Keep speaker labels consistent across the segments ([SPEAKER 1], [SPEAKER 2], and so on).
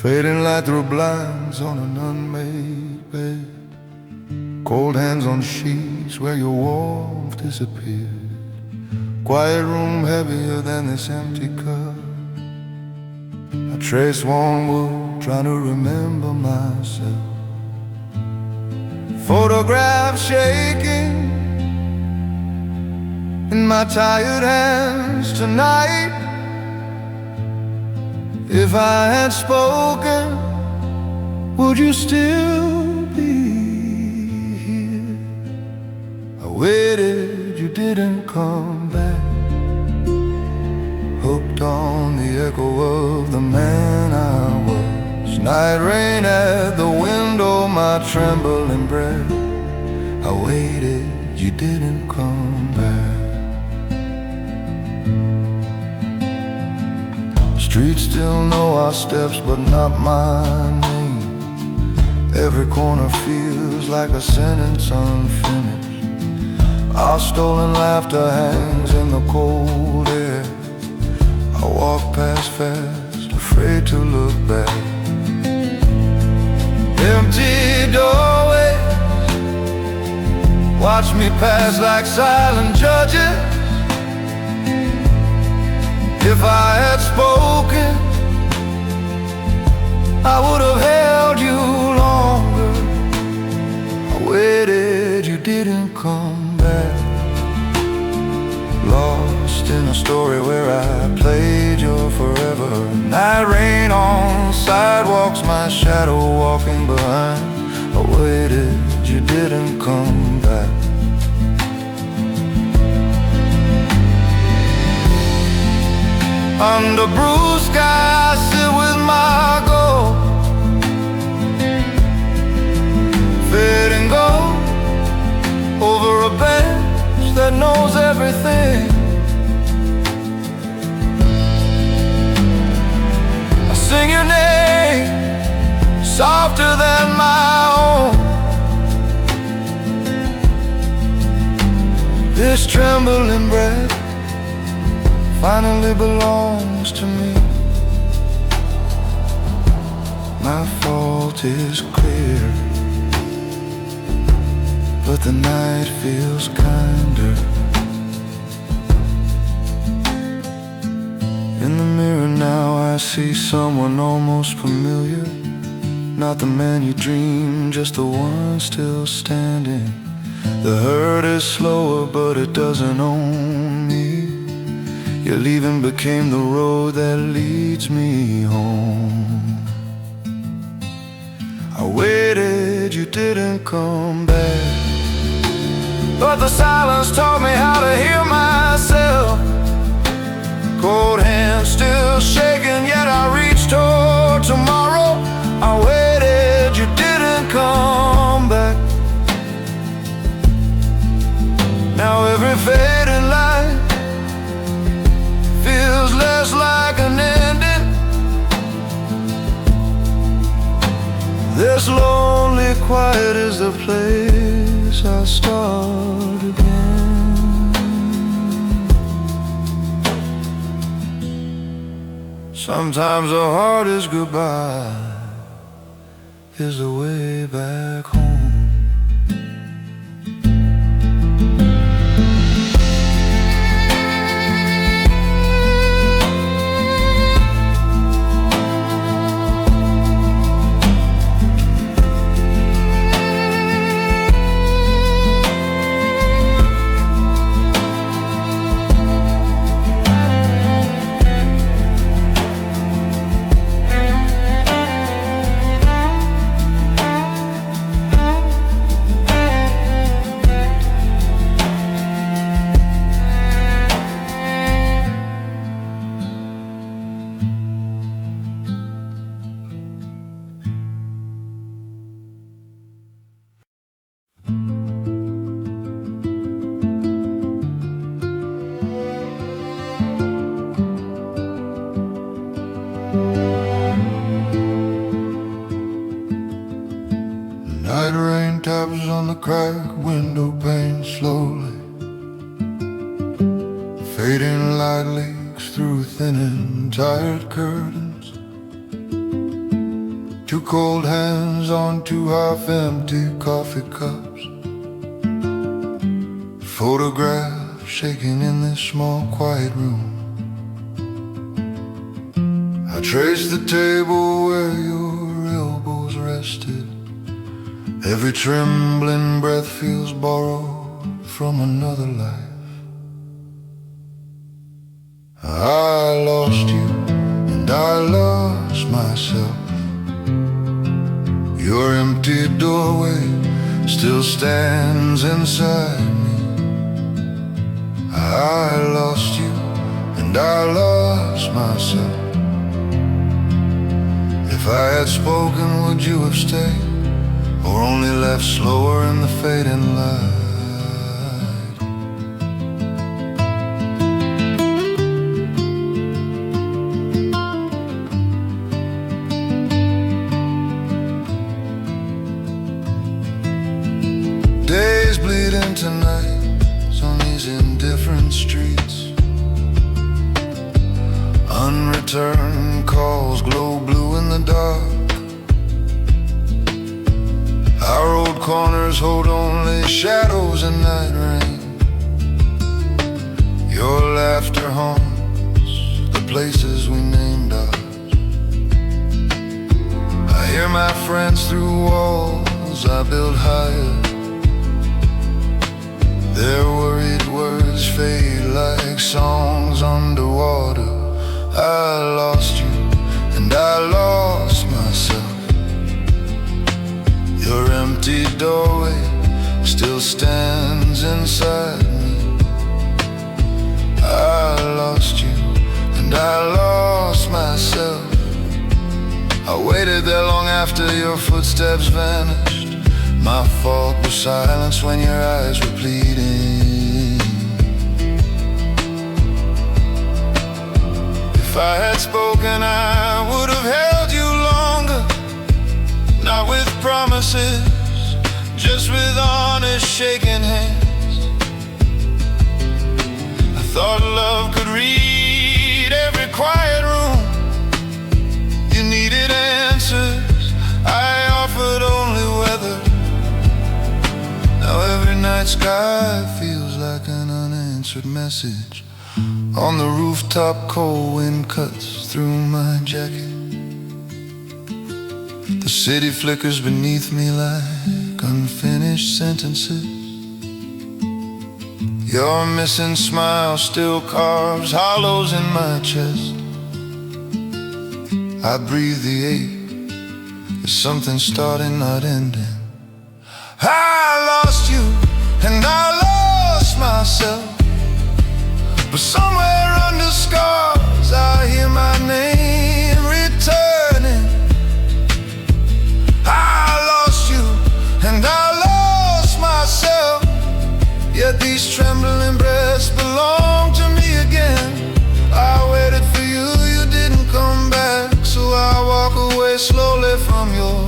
[SPEAKER 1] Fading light through blinds on an unmade bed, cold hands on sheets where your warmth disappeared. Quiet room heavier than this empty cup. I trace worn wood trying to remember myself. Photographs shaking in my tired hands tonight. If I had spoken, would you still be here? I waited, you didn't come back. Hooked on the echo of the man I was. Night rain at the window, my trembling breath. I waited, you didn't come back. Streets still know our steps, but not my name. Every corner feels like a sentence unfinished. Our stolen laughter hangs in the cold air. I walk past fast, afraid to look back. Empty doorways watch me pass like silent judges. If I had spoken, I would have held you longer. I waited, you didn't come back. Lost in a story where I played your forever. Night rain on sidewalks, my shadow walking behind. I waited, you didn't come back. Under bruised sky, I sit with my goal. Fading gold over a bench that knows everything. I sing your name, softer than my own. This trembling breath finally belongs to me. My fault is clear, but the night feels kinder. In the mirror now I see someone almost familiar. Not the man you dreamed, just the one still standing. The hurt is slower, but it doesn't own me. Your leaving became the road that leads me home. I waited, you didn't come back. But the silence taught me how to hear myself. Cold hands still shaking, yet I reached toward tomorrow. I waited, you didn't come back. Now every fading light feels less like an ending. This lonely quiet is the place I start again. Sometimes the hardest goodbye is the way back home. Night rain taps on the cracked window pane slowly. Fading light leaks through thinning tired curtains. Two cold hands on two half-empty coffee cups. Photograph shaking in this small quiet room. I trace the table where your elbows rested. Every trembling breath feels borrowed from another life. I lost you and I lost myself. Your empty doorway still stands inside me. I lost you and I lost myself. If I had spoken, would you have stayed, or only left slower in the fading light? Days bleed into nights on these indifferent streets. Unreturned calls glow blue in the dark. Our old corners hold only shadows and night rain. Your laughter haunts the places we named ours. I hear my friends through walls I build higher. Their worried words fade like songs underwater. I lost you and I lost myself. Your empty doorway still stands inside me. I lost you and I lost myself. I waited there long after your footsteps vanished. My fault was silence when your eyes were pleading. If I had spoken, I would have held you longer. Not with promises, just with honest shaking hands. I thought love could read every quiet room. You needed answers, I offered only weather. Now every night sky feels like an unanswered message. On the rooftop, cold wind cuts through my jacket. The city flickers beneath me like unfinished sentences. Your missing smile still carves hollows in my chest. I breathe the ache. There's something starting, not ending. I lost you and I lost myself. But somewhere under scars I hear my name returning. I lost you and I lost myself. Yet these trembling breaths belong to me again. I waited for you, you didn't come back. So I walk away slowly from your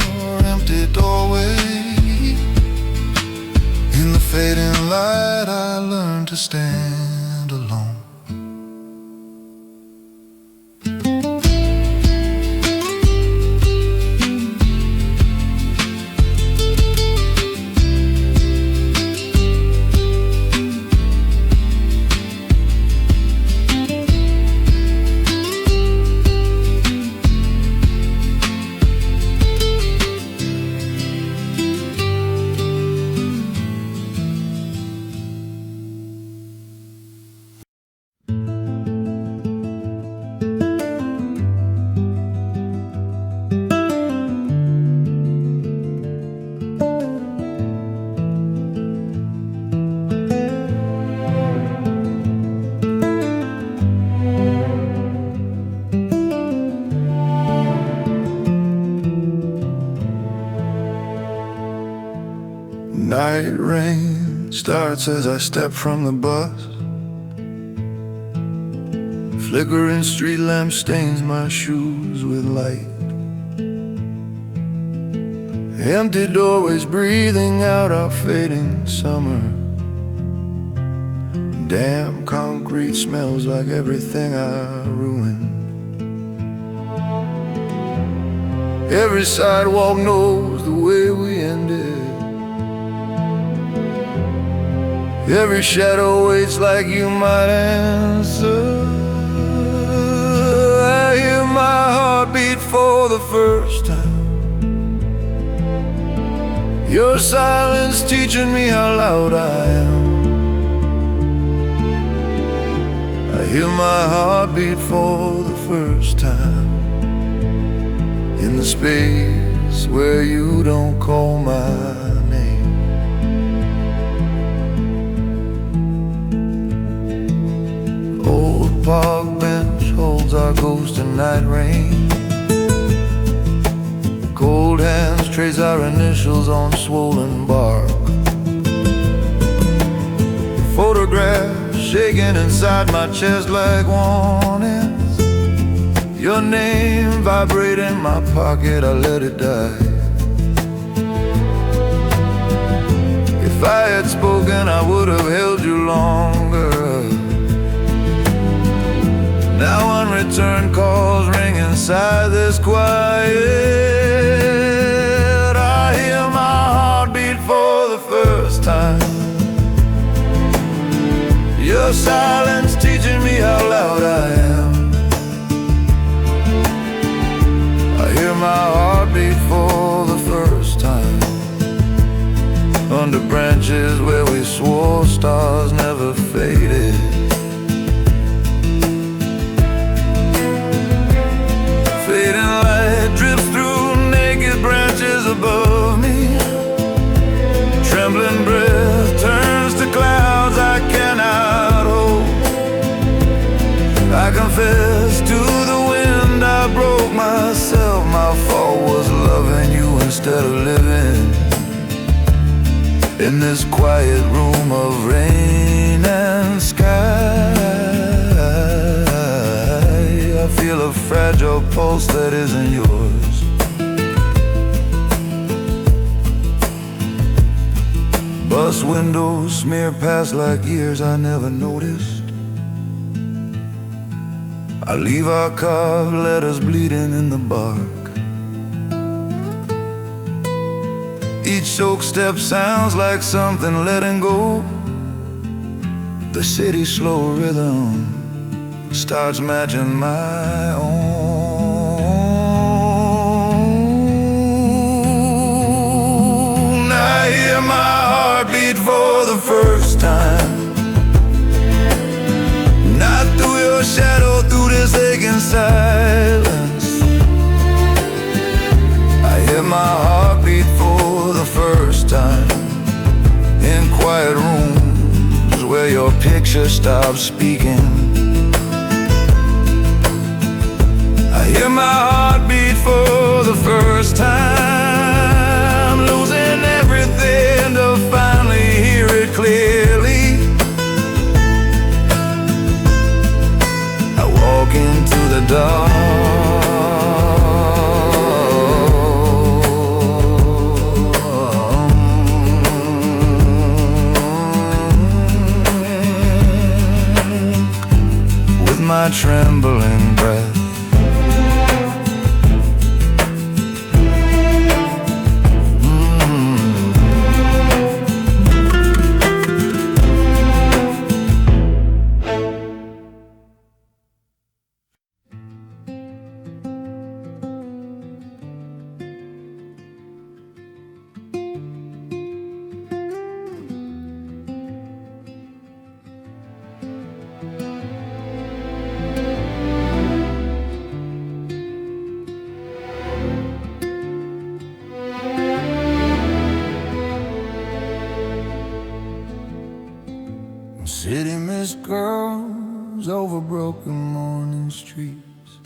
[SPEAKER 1] empty doorway. In the fading light I learned to stand alone. Night rain starts as I step from the bus. Flickering street lamp stains my shoes with light. Empty doorways breathing out our fading summer. Damp concrete smells like everything I ruined. Every sidewalk knows the way we ended. Every shadow waits like you might answer. I hear my heartbeat for the first time. Your silence teaching me how loud I am. I hear my heartbeat for the first time. In the space where you don't call my name. Old park bench holds our ghost in night rain. Cold hands trace our initials on swollen bark. Photographs shaking inside my chest like warnings. Your name vibrate in my pocket, I let it die. If I had spoken, I would have held you longer. Now unreturned calls ring inside this quiet. I hear my heartbeat for the first time. Your silence teaching me how loud I am. I hear my heartbeat for the first time. Under branches where we swore stars never faded. Fading light drips through naked branches above me. Trembling breath turns to clouds I cannot hold. I confess to the wind I broke myself. My fault was loving you instead of living in this quiet room of rain and sky. I feel a fragile pulse that isn't yours. Bus windows smear past like years I never noticed. I leave our carved letters bleeding in the bark. Each choke step sounds like something letting go. The city's slow rhythm starts matching my own. I hear my heartbeat for the first time. Not through your shadow, through this aching silence. I hear my heartbeat for the first time. In quiet rooms where your picture stops speaking. I hear my heartbeat for the first time. Losing everything to finally hear it clearly. I walk into the dark. My trembling breath. City mist curls over broken morning streets.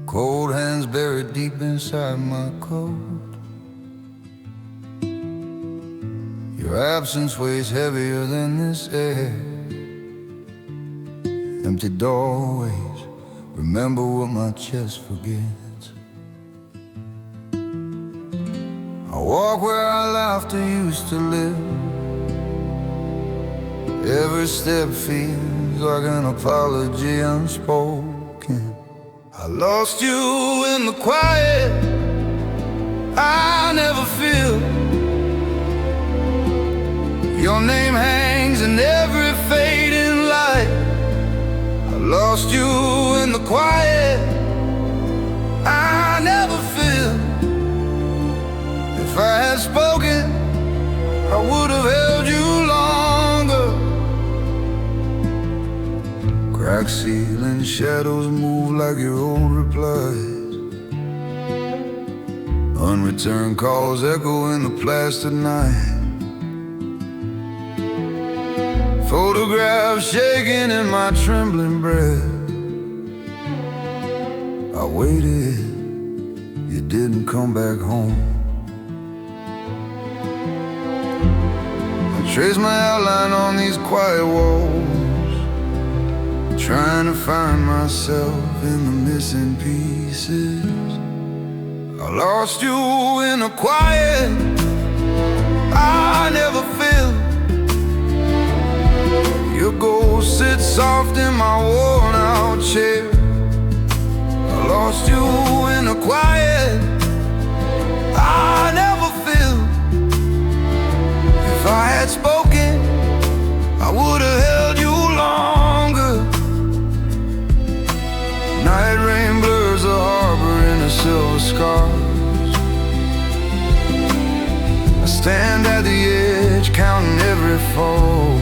[SPEAKER 1] Cold hands buried deep inside my coat. Your absence weighs heavier than this air. Empty doorways, remember what my chest forgets. I walk where our laughter used to live. Every step feels like an apology unspoken. I lost you in the quiet I never feel. Your name hangs in every fading light. I lost you in the quiet I never feel. If I had spoken, I would have held you longer. Cracked ceiling shadows move like your old replies. Unreturned calls echo in the plastered night. Photographs shaking in my trembling breath. I waited, you didn't come back home. I traced my outline on these quiet walls, trying to find myself in the missing pieces. I lost you in a quiet I never feel. Your ghost sits soft in my worn out chair. I lost you in a quiet I never feel. If I had spoken, I would have held you longer. Night rain blurs the harbor in a silver scars. I stand at the edge counting every fall.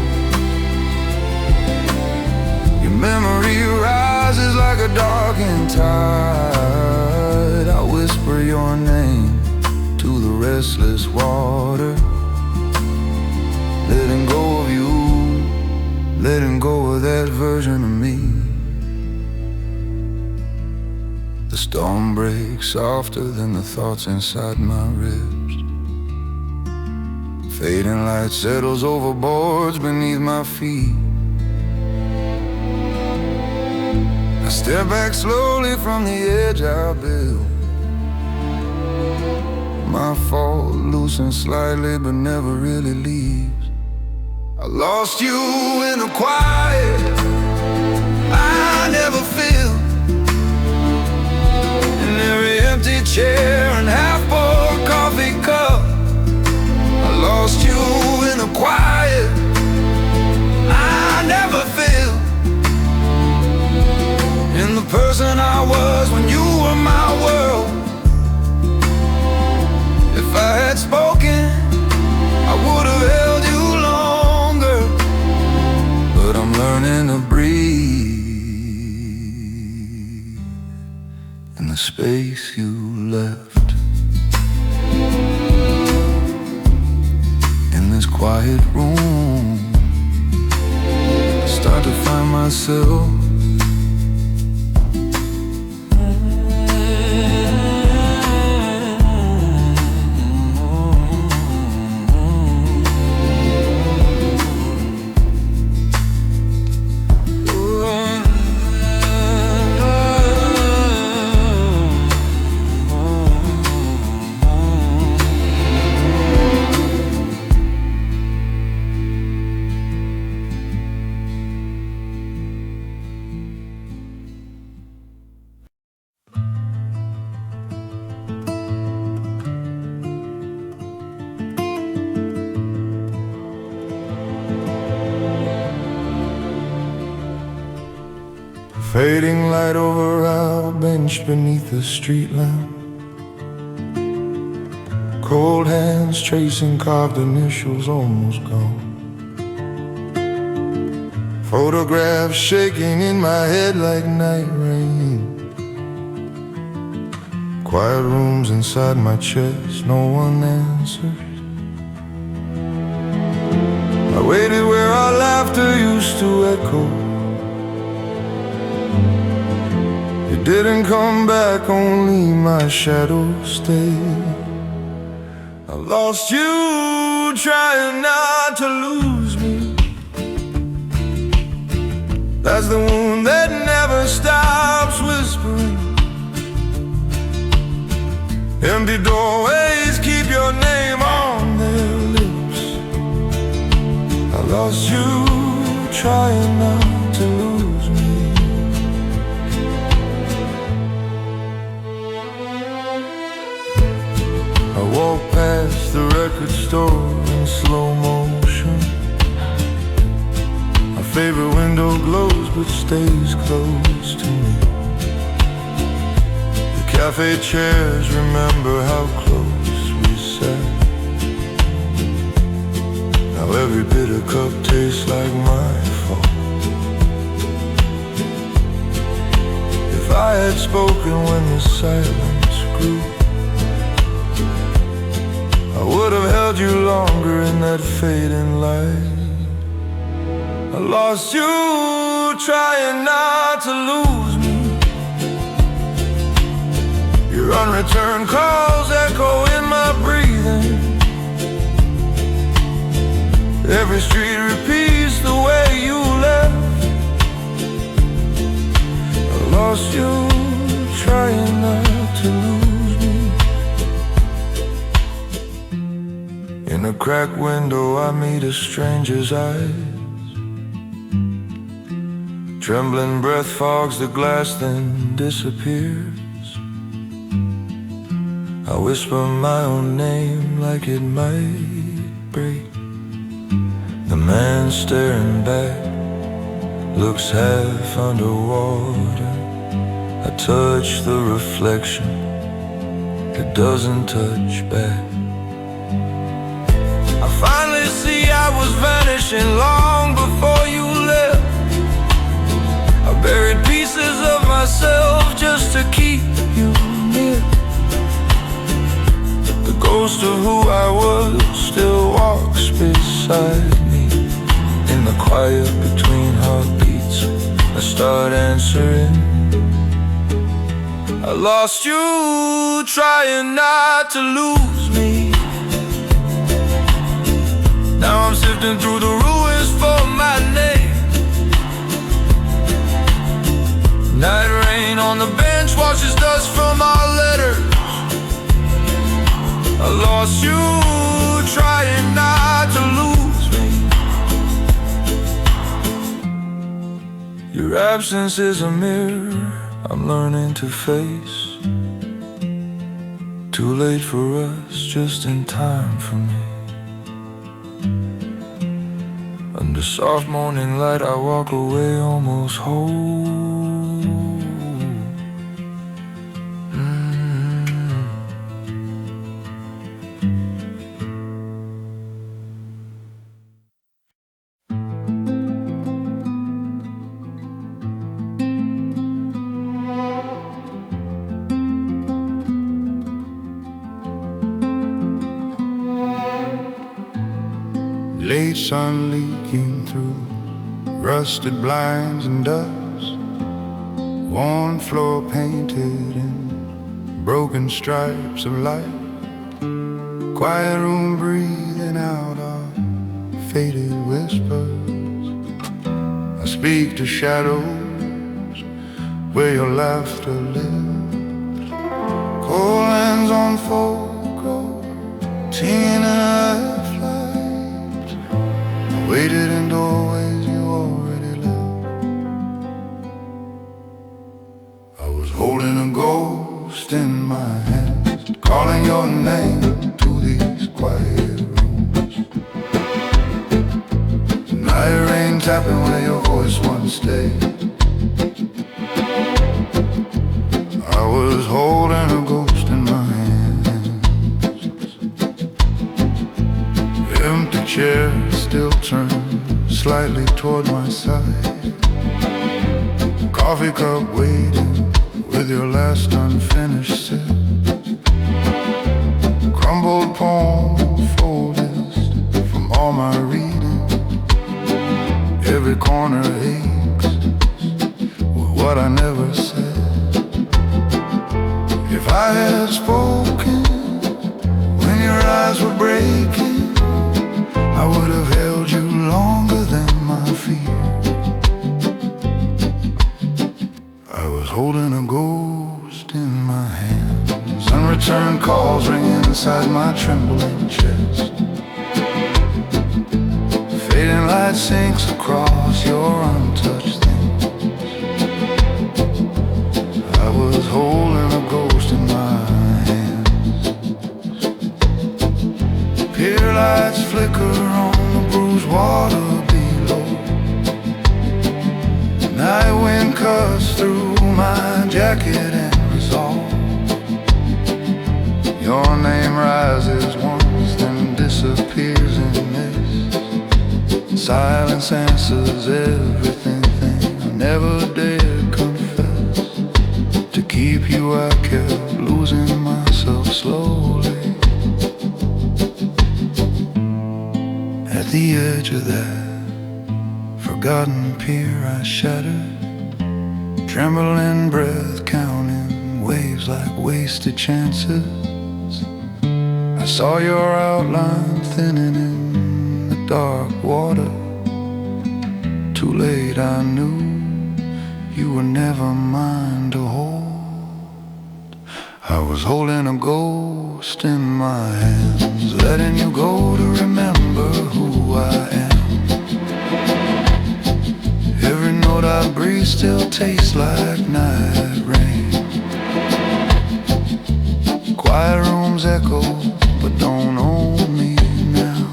[SPEAKER 1] Your memory rises like a darkened tide. I whisper your name to the restless water, letting go of you, letting go of that version of me. The storm breaks softer than the thoughts inside my ribs. Fading light settles over boards beneath my feet. I step back slowly from the edge I built. My fault loosens slightly but never really leaves. I lost you in a quiet I never feel. In every empty chair and half-poured coffee cup. I lost you in a quiet I never feel. In the person I was when you were my world. If I had spoken, I would have held you longer. But I'm learning to breathe in the space you left. In this quiet room, I start to find myself. Fading light over our bench beneath the street lamp. Cold hands tracing carved initials almost gone. Photographs shaking in my head like night rain. Quiet rooms inside my chest, no one answers. I waited where our laughter used to echo. You didn't come back, only my shadow stayed. I lost you trying not to lose me. That's the wound that never stops whispering. Empty doorways keep your name on their lips. I lost you trying not to lose me. but stays close to me. The cafe chairs remember how close we sat. Now every bitter cup tastes like my fault. If I had spoken when the silence grew, I would have held you longer in that fading light. I lost you trying not to lose me. Your unreturned calls echo in my breathing. Every street repeats the way you left. I lost you trying not to lose me. In a cracked window I meet a stranger's eyes. Trembling breath fogs the glass, then disappears. I whisper my own name like it might break. The man staring back looks half underwater. I touch the reflection, it doesn't touch back. I finally see I was vanishing long before you left. I buried pieces of myself just to keep you near. The ghost of who I was still walks beside me. In the quiet between heartbeats, I start answering. I lost you trying not to lose me. Now I'm sifting through the ruins for my name. Night rain on the bench washes dust from our letters. I lost you trying not to lose me. Your absence is a mirror I'm learning to face. Too late for us, just in time for me. Under soft morning light I walk away almost whole.
[SPEAKER 2] Late sun leaking through rusted blinds and dust. Worn floor painted in broken stripes of light. Quiet room breathing out our faded whispers. I speak to shadows where your laughter lives. Cold hands on folklore, teen and waited in doorways you already left. I was holding a ghost in my hands, calling your name to these quiet rooms. Night rain tapping where your voice once stayed. I was holding a ghost in my hands. Empty chairs still turned slightly toward my side. Coffee cup waiting with your last unfinished sip. Crumbled poem folded from all my reading. Every corner aches with what I never said. If I had spoken when your eyes were breaking, I would have held you longer than my fear. I was holding a ghost in my hands. Unreturned calls ring inside my trembling chest. Fading light sinks across your untouched things. I was holding a ghost in my hands. Pier lights flicker on the bruised water below. my jacket and resolve. Your name rises once, then disappears in mist. Silence answers everything I never dared confess. To keep you I kept losing myself slowly. At the edge of that forgotten pier I shattered, trembling breath counting waves like wasted chances. I saw your outline thinning in the dark water. Too late I knew you were never mine to hold. I was holding a ghost in my hands, letting you go to remember who I am. Every note I breathe still tastes like night rain. Quiet rooms echo but don't own me now.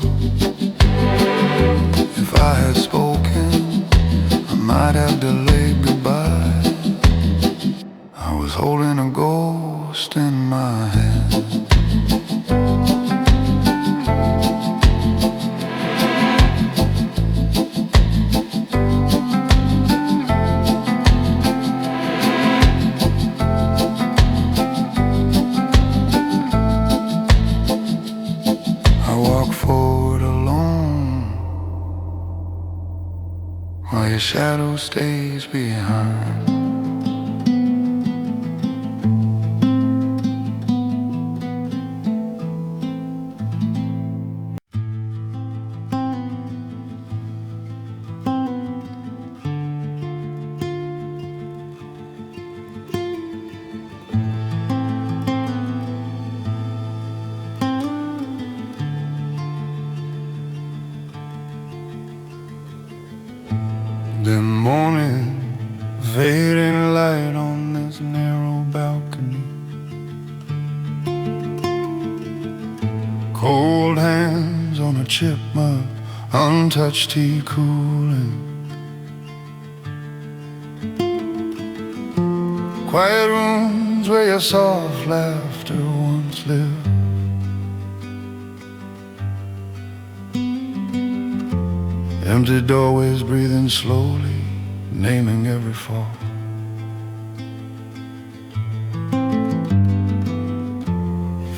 [SPEAKER 2] If I had spoken, I might have delayed goodbye. I was holding a ghost in my hand. I walk forward alone while your shadow stays behind. The morning, fading light on this narrow balcony. Cold hands on a chipmunk, untouched tea cooling. Quiet rooms where your soft laughter once lived. Empty doorways breathing slowly, naming every fall.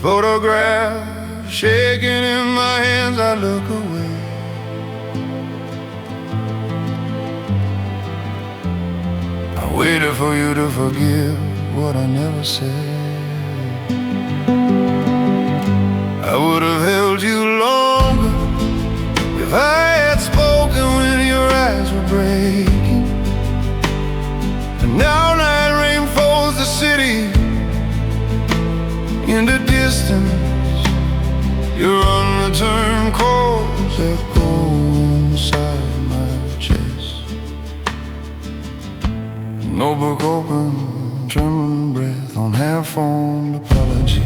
[SPEAKER 2] Photograph shaking in my hands, I look away. I waited for you to forgive what I never said. I would have held you longer if I had spoken when your eyes were breaking. And now night rain folds the city into distance. Your unreturned calls echo inside my chest. Notebook open, trembling breath on half-formed apology.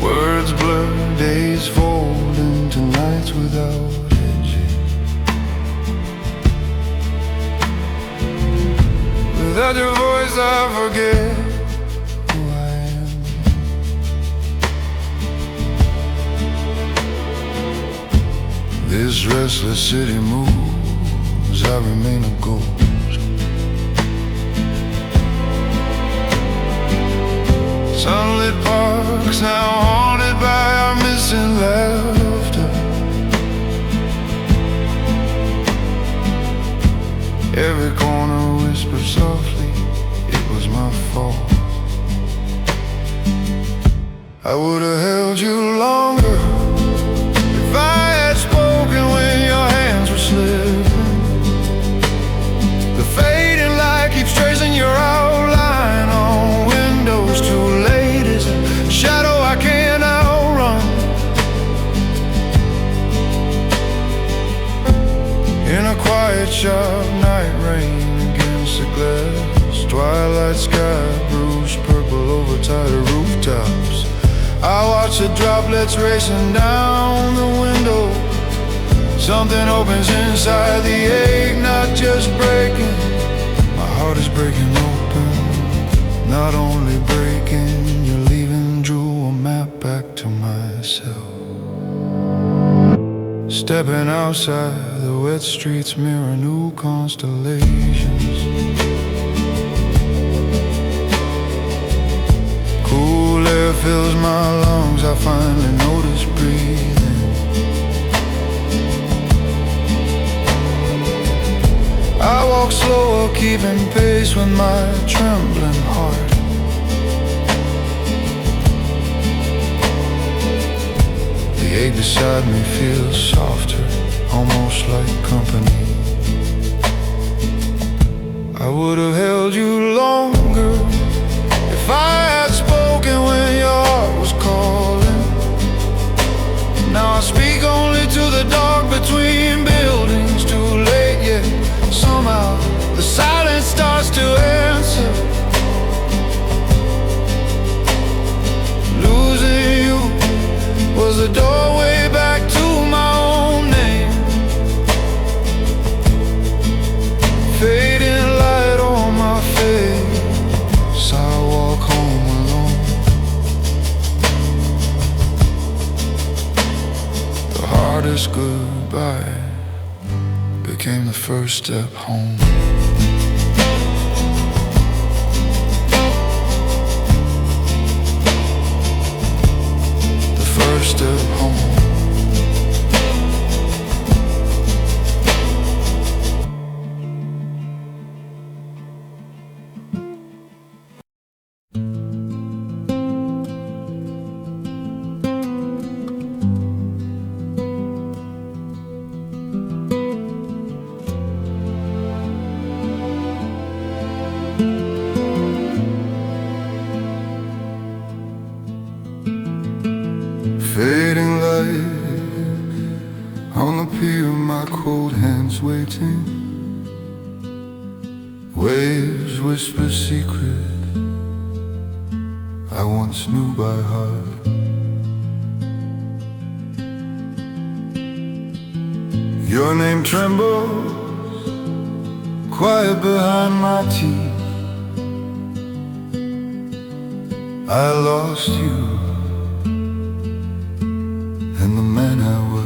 [SPEAKER 2] Words blur, days fold into nights without edges. Without your voice I forget who I am. This restless city moves, I remain a ghost. Sunlit parks now haunted by our missing laughter. Every corner whispers softly, it was my fault. I would have held you longer if I had spoken when your hands were slipping. The fading light keeps tracing your outline on windows too late. It's a shadow I can't outrun. In a quiet shop, night rain against the glass. Twilight sky, bruised purple over tired rooftops. I watch the droplets racing down the window. Something opens inside the ache, not outside, the wet streets mirror new constellations. Cool air fills my lungs, I finally notice breathing. I walk slower, keeping pace with my trembling heart. The ache beside me feels softer, almost like company. I would have held you longer if I had spoken when your heart was calling. Now I speak only to the dark between buildings. Too late yet, somehow the silence starts to answer. Losing you was the doorway back to my own name. Fading light on my face, I walk home alone. The hardest goodbye became the first step home. The first step home. Fading light on the pier, my cold hands waiting. Waves whisper secret I once knew by heart. Your name trembles quiet behind my teeth. I lost you and the man I was.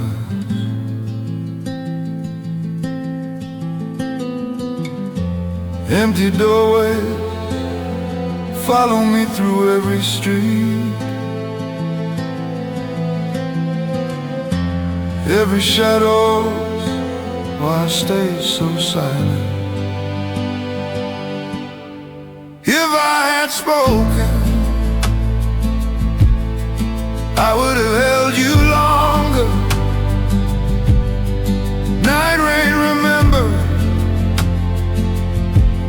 [SPEAKER 2] Empty doorways follow me through every street. Every shadows, why I stay so silent. If I had spoken, I would have held you longer. Night rain, remember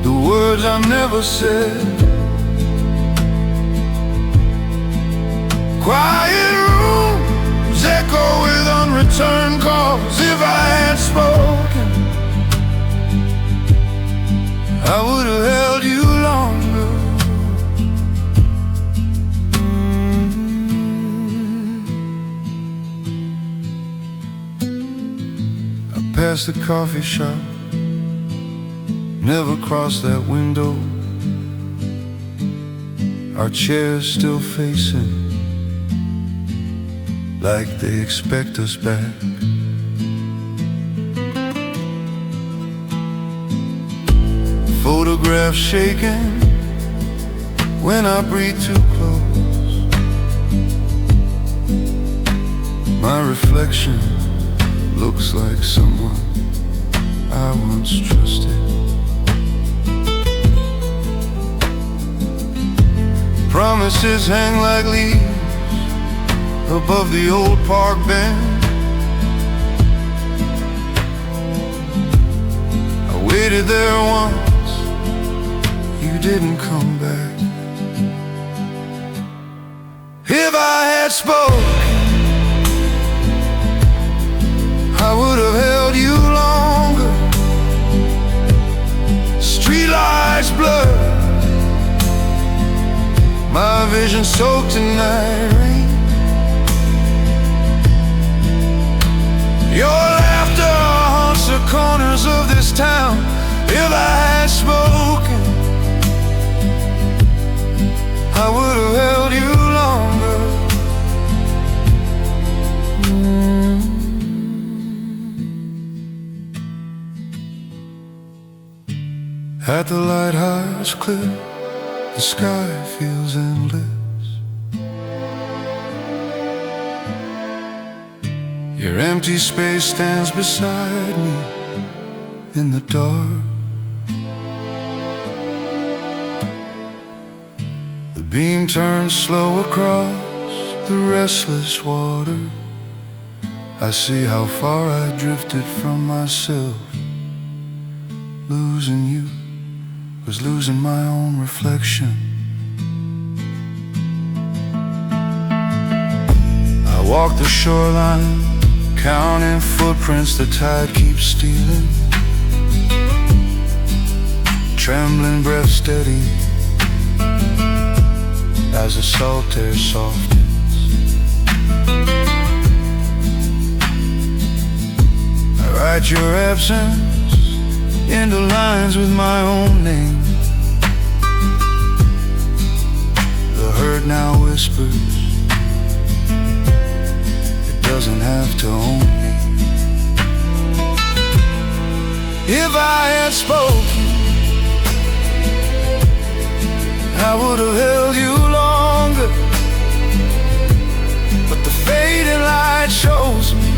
[SPEAKER 2] the words I never said. Quiet rooms echo with unreturned calls. If I had spoken, I would have held you longer. Past the coffee shop, never crossed that window. Our chairs still facing like they expect us back. Photographs shaking when I breathe too close. My reflection looks like someone I once trusted. Promises hang like leaves above the old park bench. I waited there once, you didn't come back. If I had spoken, I would have held you longer. Streetlights blur, my vision soaked in night rain. Your laughter haunts the corners of this town. If I had spoken, I would have held you longer.
[SPEAKER 1] At the lighthouse cliff, the sky feels endless. Your empty space stands beside me in the dark. The beam turns slow across the restless water. I see how far I drifted from myself. Losing you was losing my own reflection. I walk the shoreline, counting footprints the tide keeps stealing. Trembling breath steady as the salt air softens. I write your absence into lines with my own name. The herd now whispers, it doesn't have to own me. If I had spoken, I would have held you longer. But the fading light shows me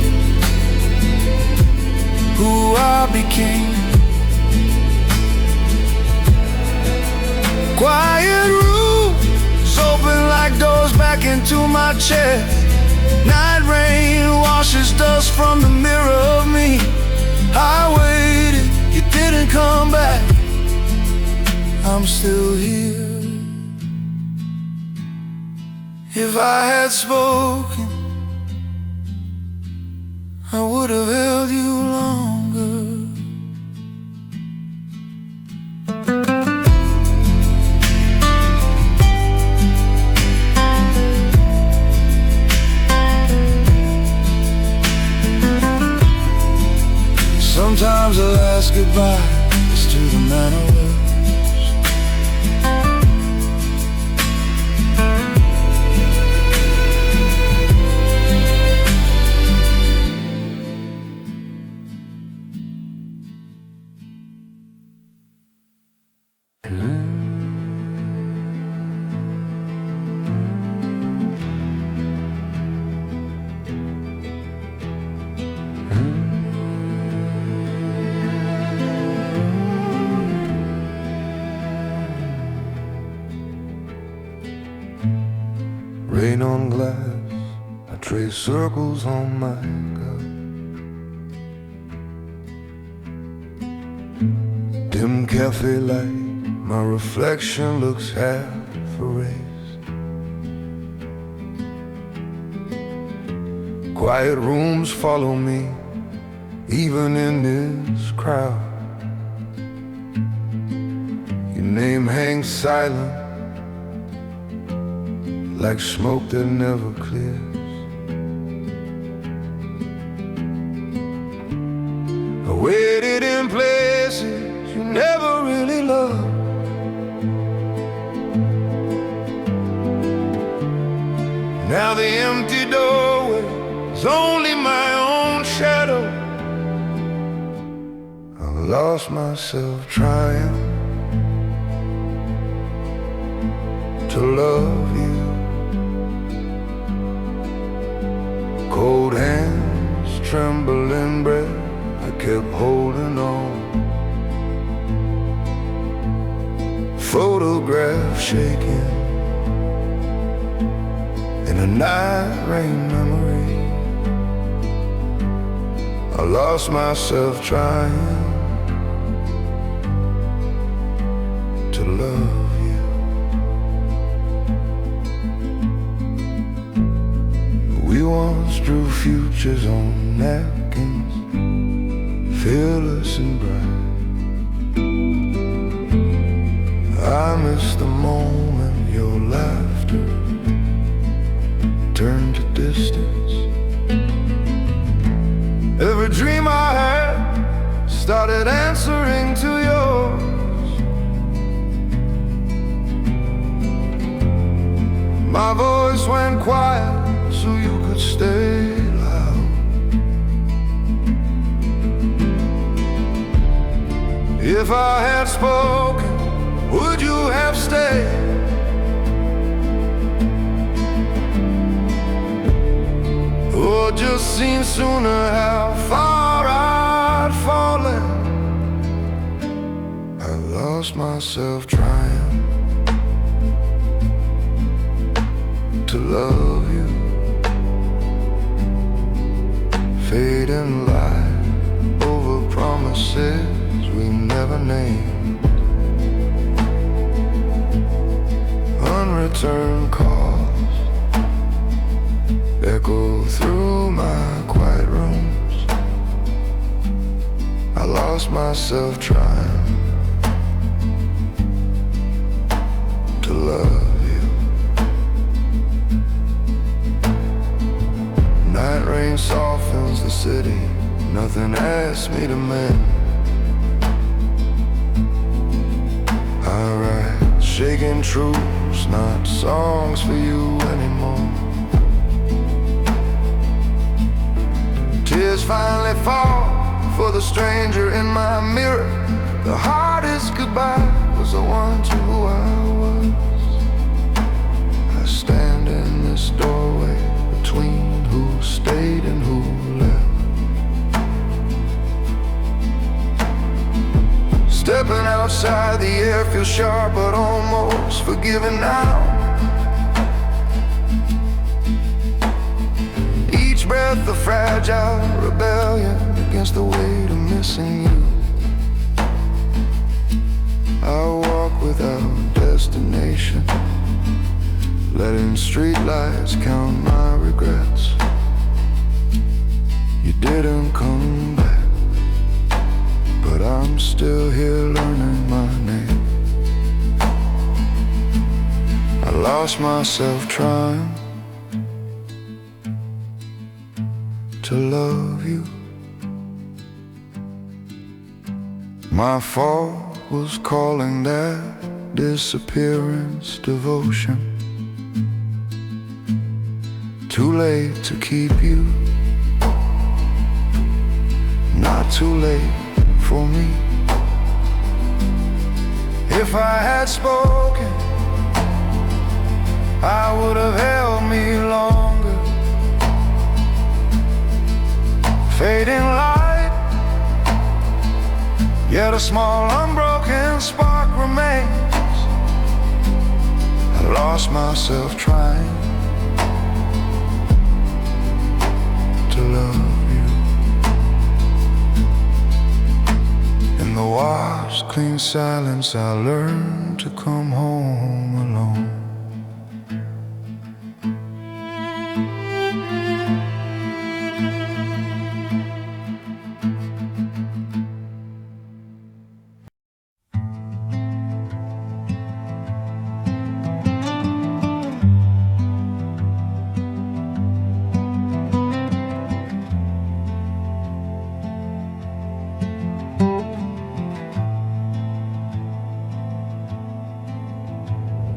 [SPEAKER 1] who I became. Quiet rooms open like doors back into my chest. Night rain washes dust from the mirror of me. I waited, you didn't come back. I'm still here. If I had spoken, I would have held you longer. Sometimes the last goodbye is to the man I love. Rain on glass, I trace circles on my cup. Dim cafe light, my reflection looks half erased. Quiet rooms follow me, even in this crowd. Your name hangs silent, like smoke that never clears. I waited in places you never really loved. Now the empty doorway is only my own shadow. I lost myself trying to love you. Cold hands, trembling breath, I kept holding on. Photograph shaking in a night rain memory. I lost myself trying to love you. We once drew futures on napkins, fearless and bright. I miss the moment your laughter turned to distance. Every dream I had started answering to yours. My voice went quiet so you could stay loud. If I had spoken, would you have stayed? Or just seen sooner how far I'd fallen? I lost myself trying to love you. Fading light over promises we never named. Unreturned calls echo through my quiet rooms. I lost myself trying to love you. Night rain softens the city, nothing asks me to mend. I write shaking truths, not songs for you anymore. Tears finally fall for the stranger in my mirror. The hardest goodbye was the one to who I was. I stand in this doorway between who stayed and who left. Stepping outside, the air feels sharp but almost forgiving now. Each breath a fragile rebellion against the weight of missing you. I walk without destination, letting streetlights count my regrets. You didn't come back, but I'm still here learning my name. I lost myself trying to love you. My fault was calling that disappearance devotion. Too late to keep you, not too late for me. If I had spoken, I would have held me longer. Fading light, yet a small unbroken spark remains. I lost myself trying to love you. In the washed, clean silence, I learned to come home alone.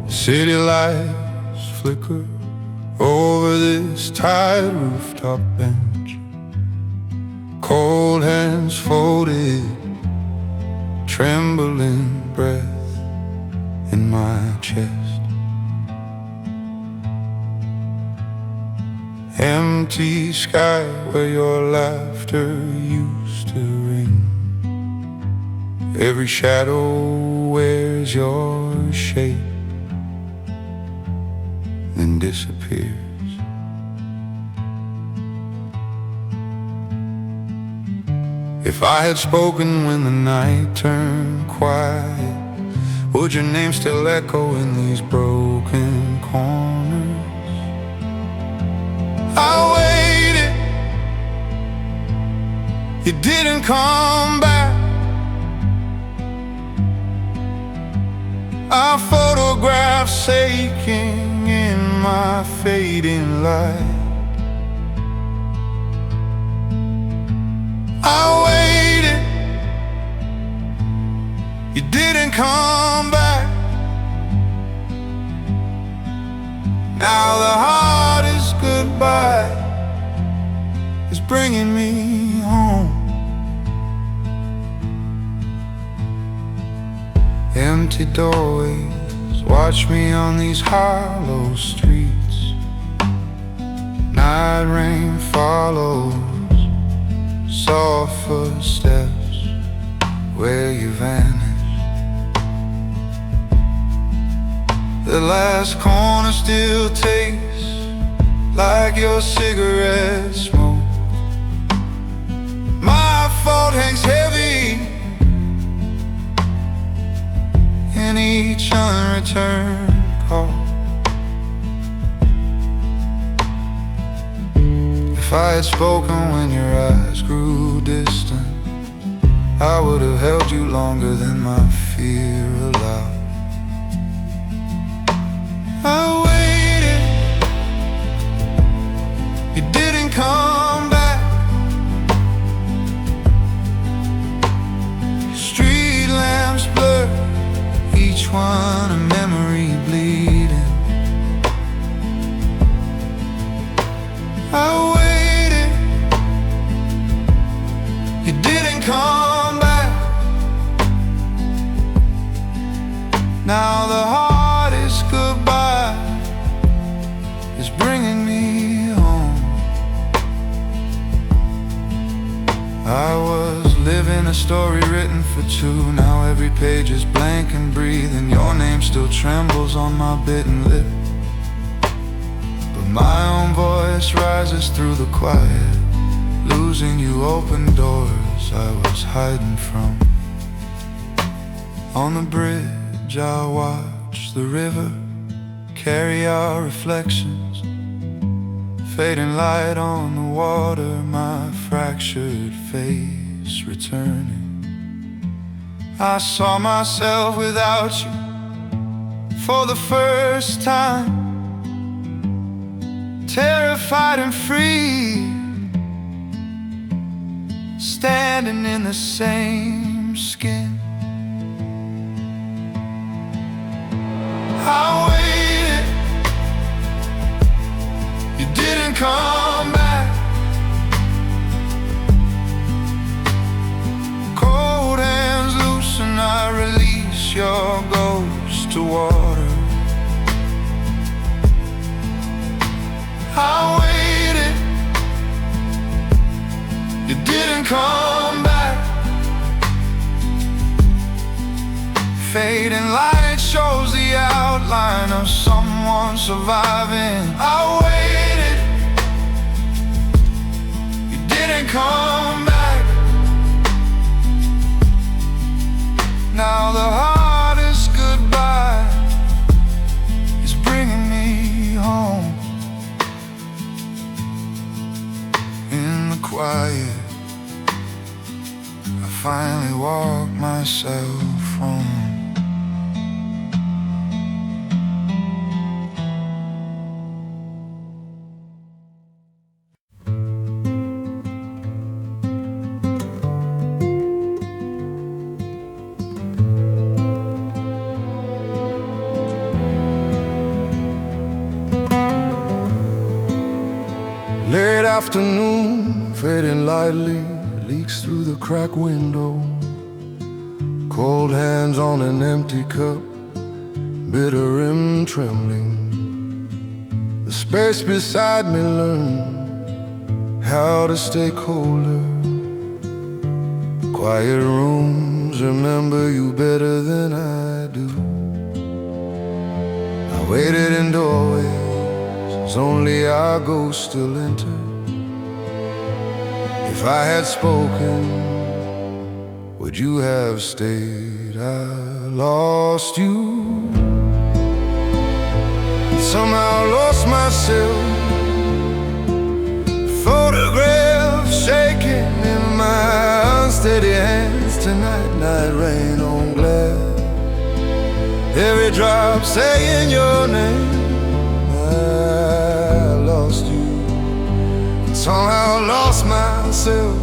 [SPEAKER 1] City lights flicker over this tired rooftop bench. Cold hands folded, trembling breath in my chest. Empty sky where your laughter used to ring. Every shadow wears your shape, then disappears. If I had spoken when the night turned quiet, would your name still echo in these broken corners? I waited, you didn't come back. Our photographs aching in my fading light. I waited, you didn't come back. Now the hardest goodbye is bringing me home.
[SPEAKER 2] empty doorways watch me on these hollow streets. Night rain follows soft footsteps where you vanish. The last corner still tastes like your cigarette smoke. My fault hangs heavy in each unreturned call. If I had spoken when your eyes grew distant, I would have held you longer than my fear allowed. I waited, you didn't come back. Street lamps blur, each one a memory bleeding. I waited, you didn't come back. Now the hardest goodbye is bringing me home. I was living a story written for two. Now every page is blank and breathing. Your name still trembles on my bitten lip, but my own voice rises through the quiet. Losing you opened doors I was hiding from. On the bridge I watch the river carry our reflections, fading light on the water, my fractured face returning. I saw myself without you for the first time, terrified and free, standing in the same skin. I waited, you didn't come back. Cold hands loose and I release your ghost to water. I waited, you didn't come back. Fading light shows the outline of someone surviving. I waited, you didn't come back. Now the hardest goodbye is bringing me home. In the quiet, I finally walk myself home. Late afternoon, fading lightly, leaks through the crack window. Cold hands on an empty cup, bitter rim trembling. The space beside me learned how to stay colder. Quiet rooms remember you better than I do. I waited in doorways, only our ghosts still enter. If I had spoken, would you have stayed? I lost you, and somehow lost myself. Photograph shaking in my unsteady hands tonight. Night rain on glass, every drop saying your name. I lost you, and somehow lost myself.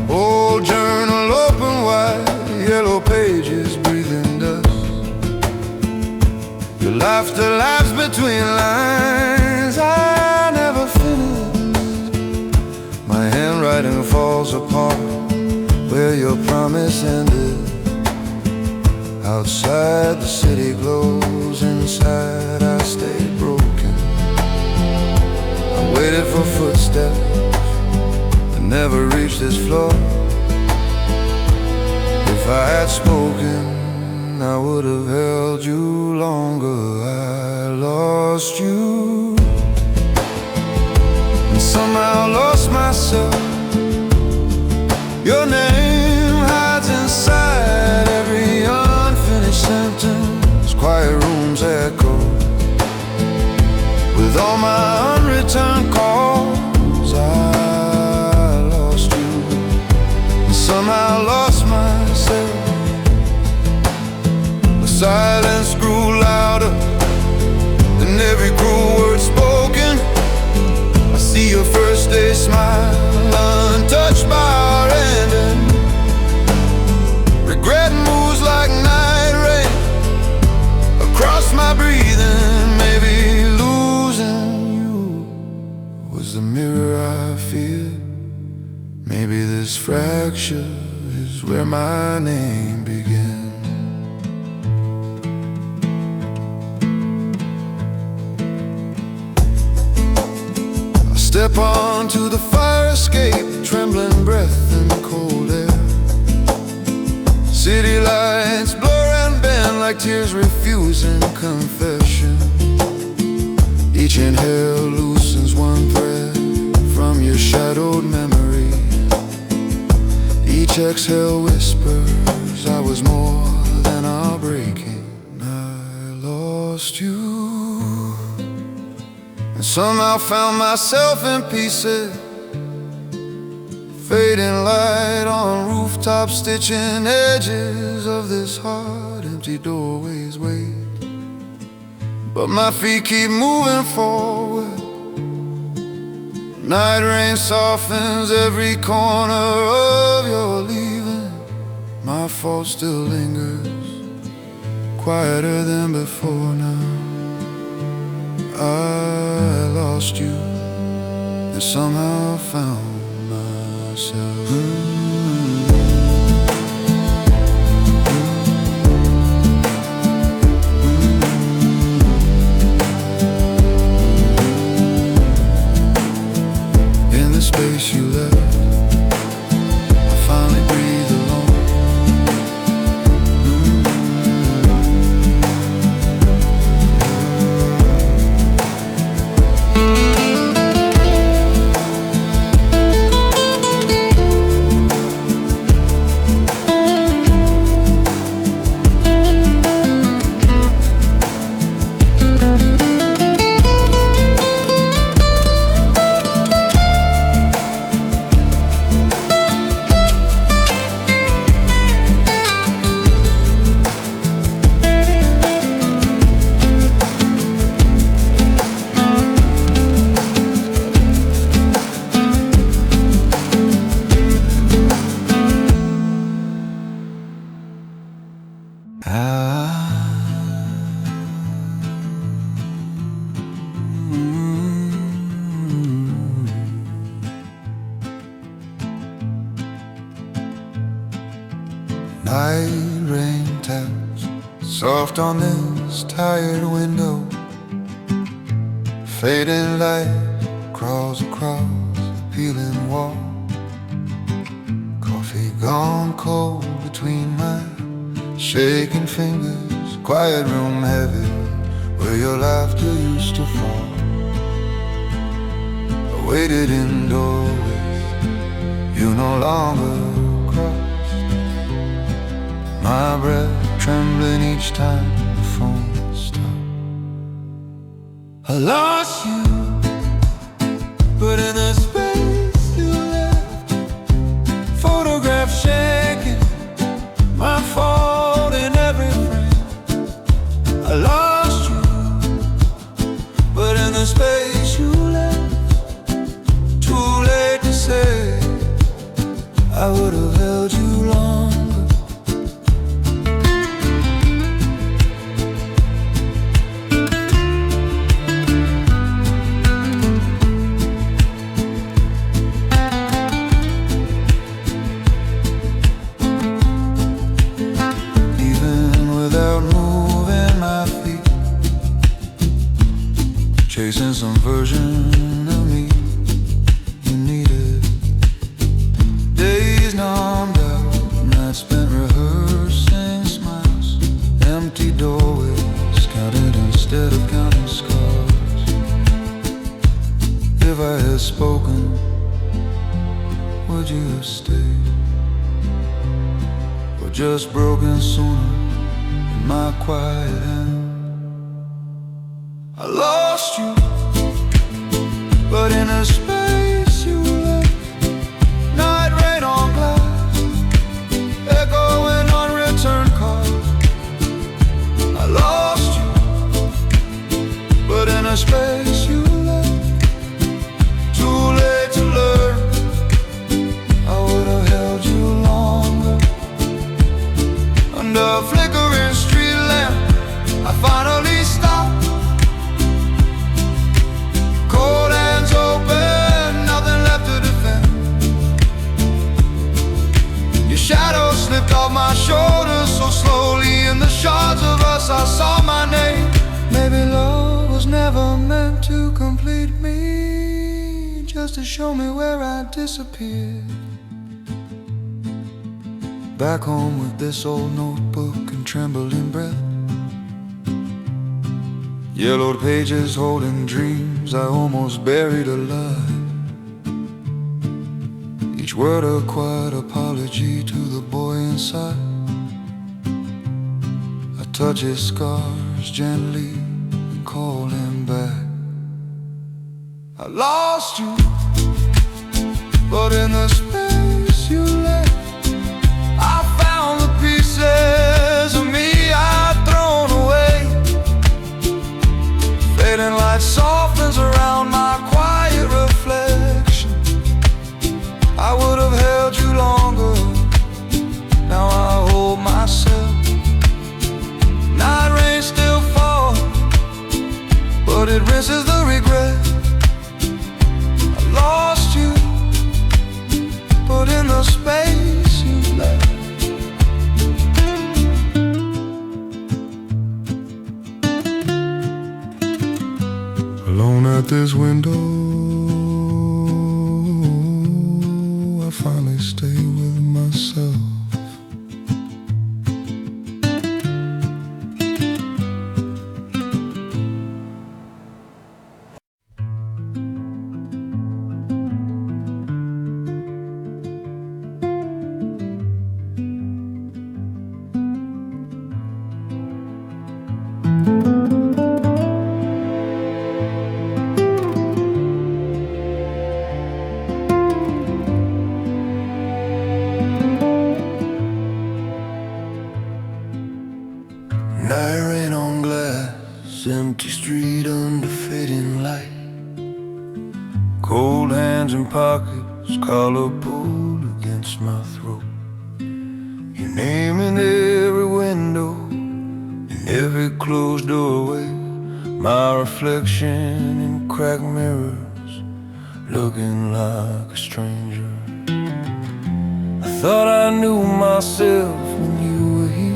[SPEAKER 2] Old journal open wide, yellow pages breathing dust. Your laughter lies between lines I never finished. My handwriting
[SPEAKER 1] falls apart where your promise ended. Outside the city glows, inside I stayed broken. I waited for footsteps that never reached this floor. If I had spoken, I would have held you longer. I lost you, and somehow lost myself. Your name hides inside every unfinished sentence. Quiet rooms echo with all my unreturned calls. I lost you, and somehow lost myself. The silence grew louder than every cruel word spoken. I see your first day smile, untouched by our ending. Regret moves like night rain across my breathing. Maybe losing you was the mirror I feared. Maybe this fracture is where my name began. Step onto the fire escape, trembling breath in the cold air. City lights blur and bend like tears refusing confession. Each inhale loosens one thread from your shadowed memory. Each exhale whispers I was more than our breaking. I lost you, and somehow found myself in pieces. Fading light on rooftops, stitching edges of this heart. Empty doorways wait, but my feet keep moving forward. Night rain softens every corner of your leaving. My fault still lingers, quieter than before now. I lost you, and somehow found myself. In the space you left, I finally breathe alone. Night rain taps soft on this tired window. Fading light crawls across the peeling wall. Coffee gone cold between my shaking fingers. Quiet room heavy where your laughter used to fall. I waited indoors, you no longer crossed. My breath trembling each time the phone stopped. I lost you, but in the space you left, photograph shaking, my fault in every frame. I lost you, but in the space you left, too late to say I would have held you longer. would you have stayed? Or just broken sooner in my quiet hand? I lost you, but in a space you left. Night rain on glass, echoing unreturned calls. I lost you, but in a space you left. Too late to learn, I would have held you longer. Under a flickering street lamp, I finally stopped. Cold hands open, nothing left to defend. Your shadow slipped off my shoulders so slowly. In the shards of us I saw my name. Maybe love was never meant to complete me, just to show me where I disappeared. Back home with this old notebook and trembling breath, yellowed pages holding dreams I almost buried alive. Each word a quiet apology to the boy inside. I touch his scars gently and call him back. I lost you, but in the space you left, I found the pieces of me I'd thrown away. Fading light softens around my quiet reflection. I would have held you longer, now I hold myself. Night rain still falls, but it rinses the regret. I lost you, but in the space you left. Alone at this window, I finally stay with myself. Night rain on glass, empty street under fading light. Cold hands in pockets, collar pulled against my throat. Your name in every window, in every closed doorway. My reflection in cracked mirrors, looking like a stranger. I thought I knew myself when you were here.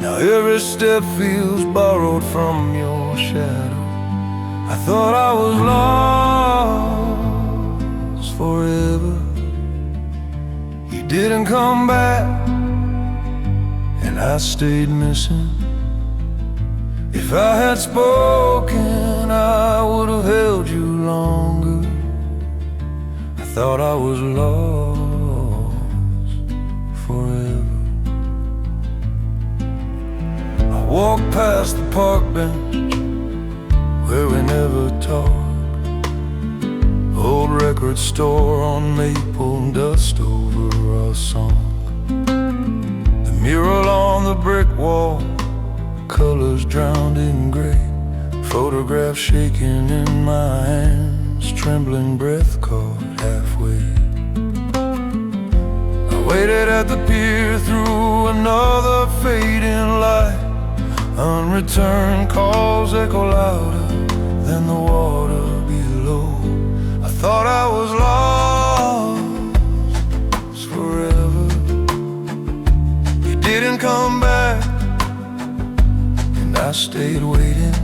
[SPEAKER 1] Now every step feels borrowed from your shadow. I thought I was lost forever. You didn't come back, and I stayed missing. If I had spoken, I would have held you longer. I thought I was lost forever. I walked past the park bench where we never talked. Old record store on Maple, dust over our song. The mural on the brick wall, colors drowned in gray. Photograph shaking in my hands, trembling breath caught halfway. I waited at the pier through another fading light. Unreturned calls echo louder than the water below. I thought I was lost forever. You didn't come back, and I stayed waiting.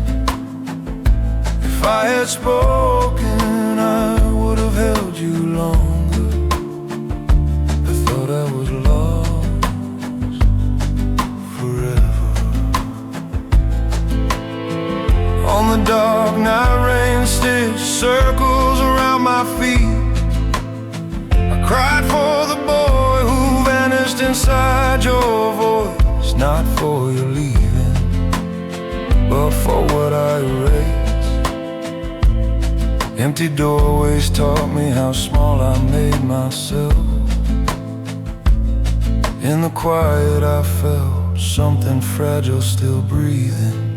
[SPEAKER 1] If I had spoken, I would have held you longer. I thought I was lost forever. On the dark night rain stitched circles around my feet. I cried for the boy who vanished inside your voice, not for your leaving, but for what I erased. Empty doorways taught me how small I made myself. In the quiet I felt something fragile still breathing.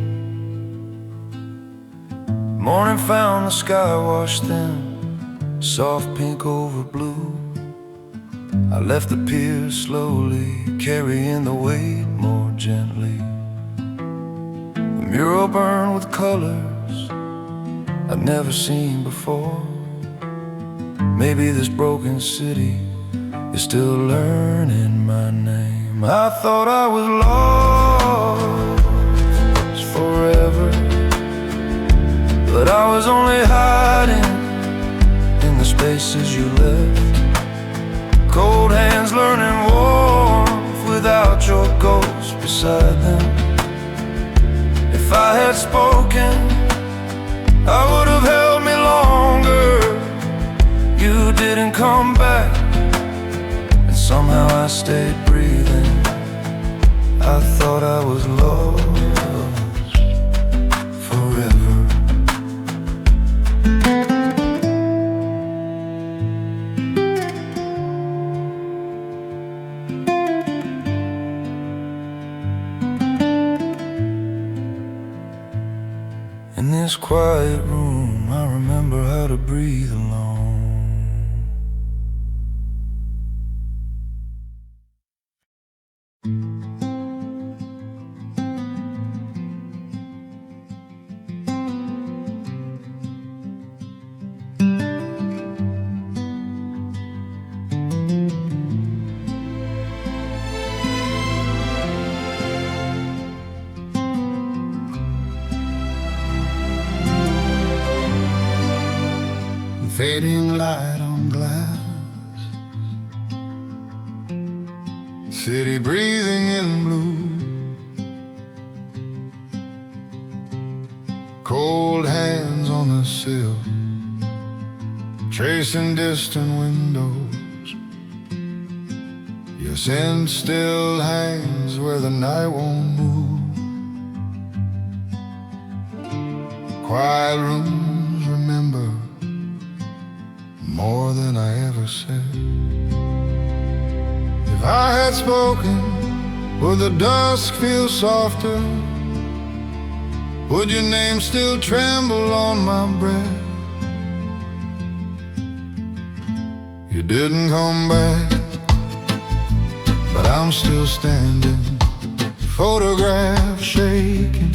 [SPEAKER 1] Morning found the sky washed thin, soft pink over blue. I left the pier slowly, carrying the weight more gently. The mural burned with colors I'd never seen before. Maybe this broken city is still learning my name. I thought I was lost forever, but I was only hiding in the spaces you left. Cold hands learning warmth without your ghost beside them. If I had spoken, I would have held me longer. You didn't come back, and somehow I stayed breathing. I thought I was lost forever. In this quiet room, I remember how to breathe alone.
[SPEAKER 2] Fading light on glass, city breathing in blue, cold hands on the sill, tracing distant windows. Your scent still hangs where the night won't move. Quiet rooms remember more than I ever said. If I had spoken, would the dusk feel softer? Would your name still tremble on my breath? You didn't come back, but I'm still standing, photograph shaking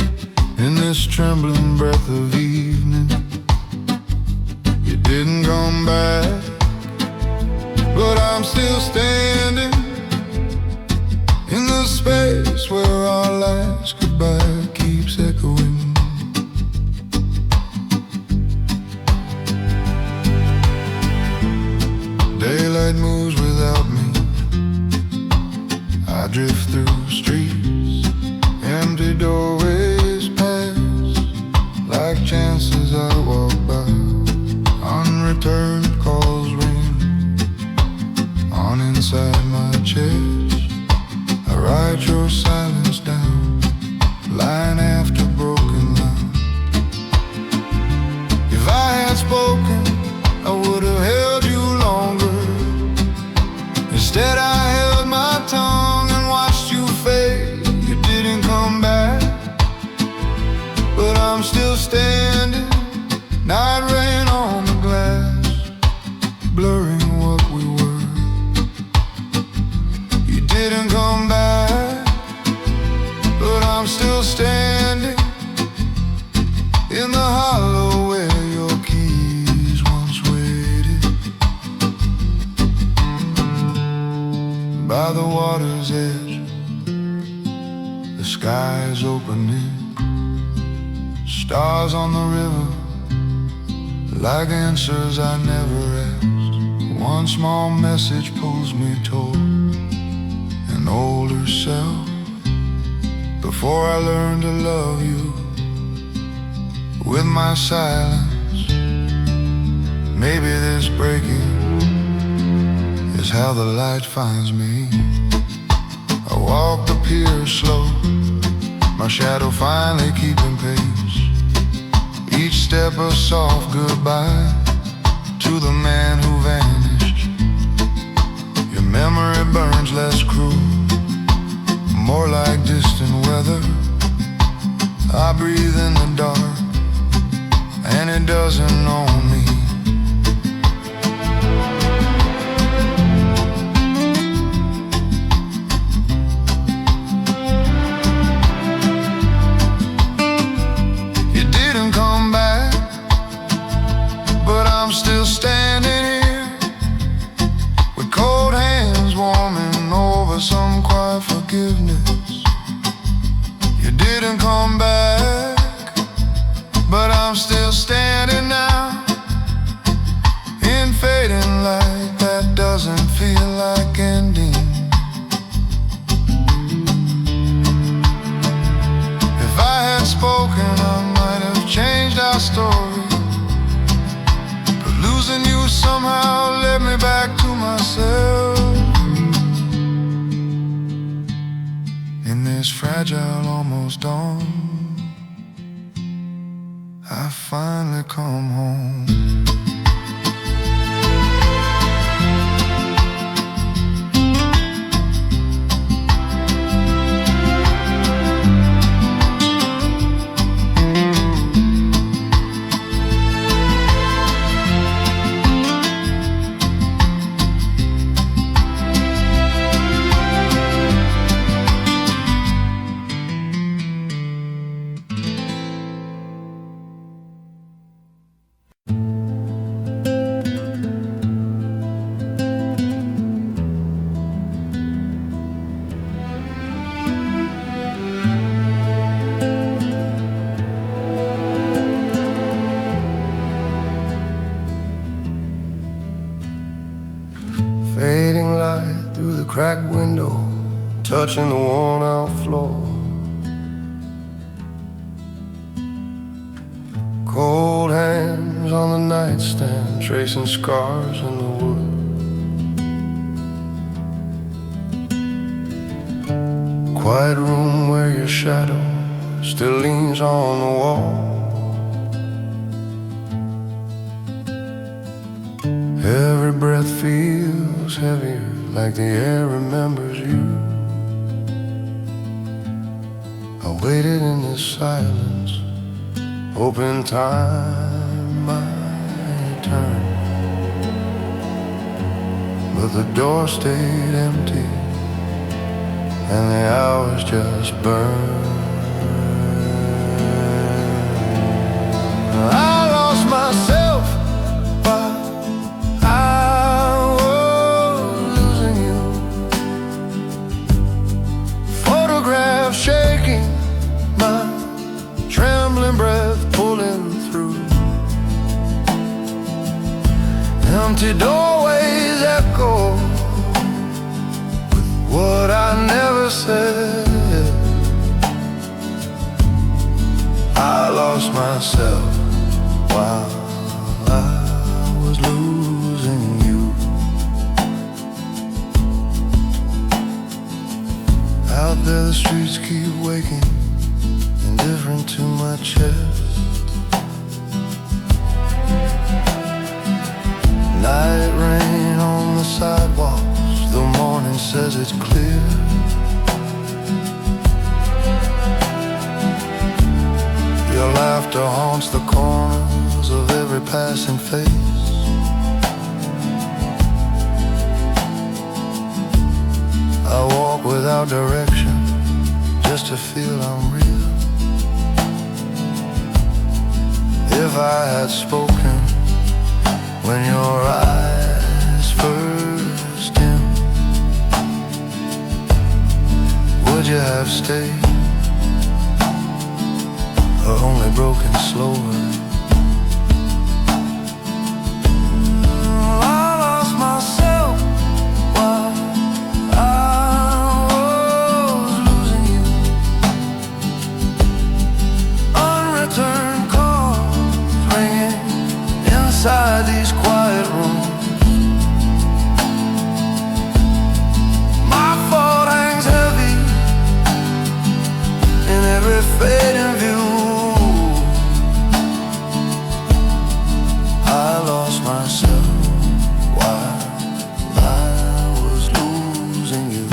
[SPEAKER 2] in this trembling breath of evening. You didn't come back, but I'm still standing in the space where our last goodbye keeps echoing. Daylight moves without me. I drift through streets, empty doorways pass like chances I walk by. Unreturned calls ring on inside my chest. I write your silence down, line after broken line. If I had spoken, I would have held you longer. Instead I held my tongue and watched you fade. You didn't come back, but I'm still standing. Night rain on the glass, blurring what we were. You didn't come back, but I'm still standing in the hollow where your keys once waited. By the water's edge, the sky's opening. Stars on the river, like answers I never asked. One small message pulls me toward an older self. Before I learned to love you with my silence, Maybe this breaking is how the light finds me. I walk the pier slow, my shadow finally keeping pace. Each step a soft goodbye to the man who vanished. Your memory burns less cruel, more like distant weather. I breathe in the dark, and it doesn't own me. You didn't come back, but I'm still standing here with cold hands warming over some quiet forgiveness. You didn't come back, but I'm still standing now in fading light that doesn't feel like ending. If I had spoken, I might have changed our story, but losing you somehow led me back to myself. In this fragile almost dawn, I finally come home. Fading light through the cracked window, touching the worn-out floor. Cold hands on the nightstand, tracing scars in the wood. Quiet room where your shadow still leans on the wall. Every breath feels heavier, like the air remembers you. I waited in this silence, hoping time might turn, but the door stayed empty, and the hours just burned. I lost myself while I was losing you. Photograph shaking, my trembling breath pulling through. Empty doorways echo with what I never said. I lost myself while I was losing you. Out there the streets keep waking, indifferent to my chest. Night rain on the sidewalks, the morning says it's clear. Your laughter haunts the corners of every passing face. I walk without direction, just to feel I'm real. If I had spoken when your eyes first dimmed, would you have stayed, or only broken slower? I lost myself while I was losing you. Unreturned calls ringing inside
[SPEAKER 1] inside these quiet rooms. My fault hangs heavy in every fading view. I lost myself while I was losing you.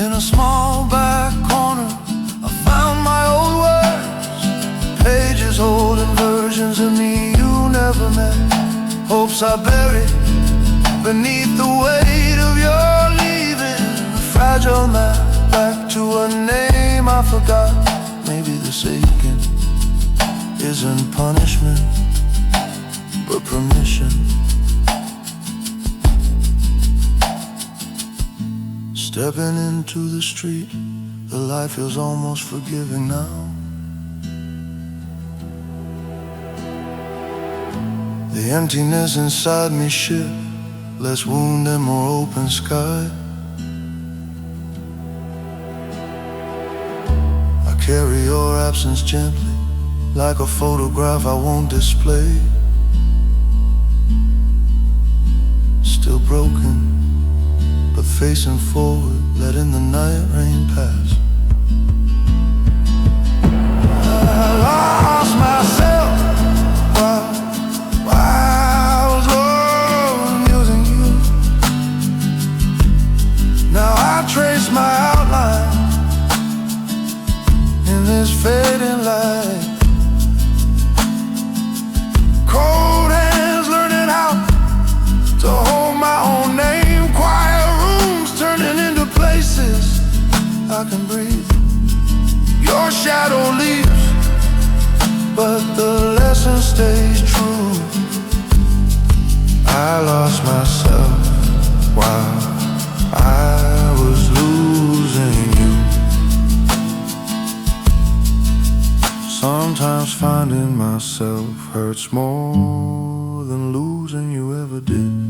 [SPEAKER 1] In a small back corner, I found my old words, pages holding versions of me you never met. Hopes I buried beneath the weight of your leaving. A fragile map back to a name I forgot. Maybe this aching isn't punishment, but permission. Stepping into the street, the light feels almost forgiving now. The emptiness inside me shift, less wound and more open sky. I carry your absence gently, like a photograph I won't display. Still broken, but facing forward, letting the night rain pass. I lost myself while I was amusing you. Now I trace my outline in this fading light. Cold hands learning how to hold my own name. Quiet rooms turning into places I can breathe. Your shadow leaves, but the lesson stays true. I lost myself while I was losing you. Sometimes finding myself hurts more than losing you ever did.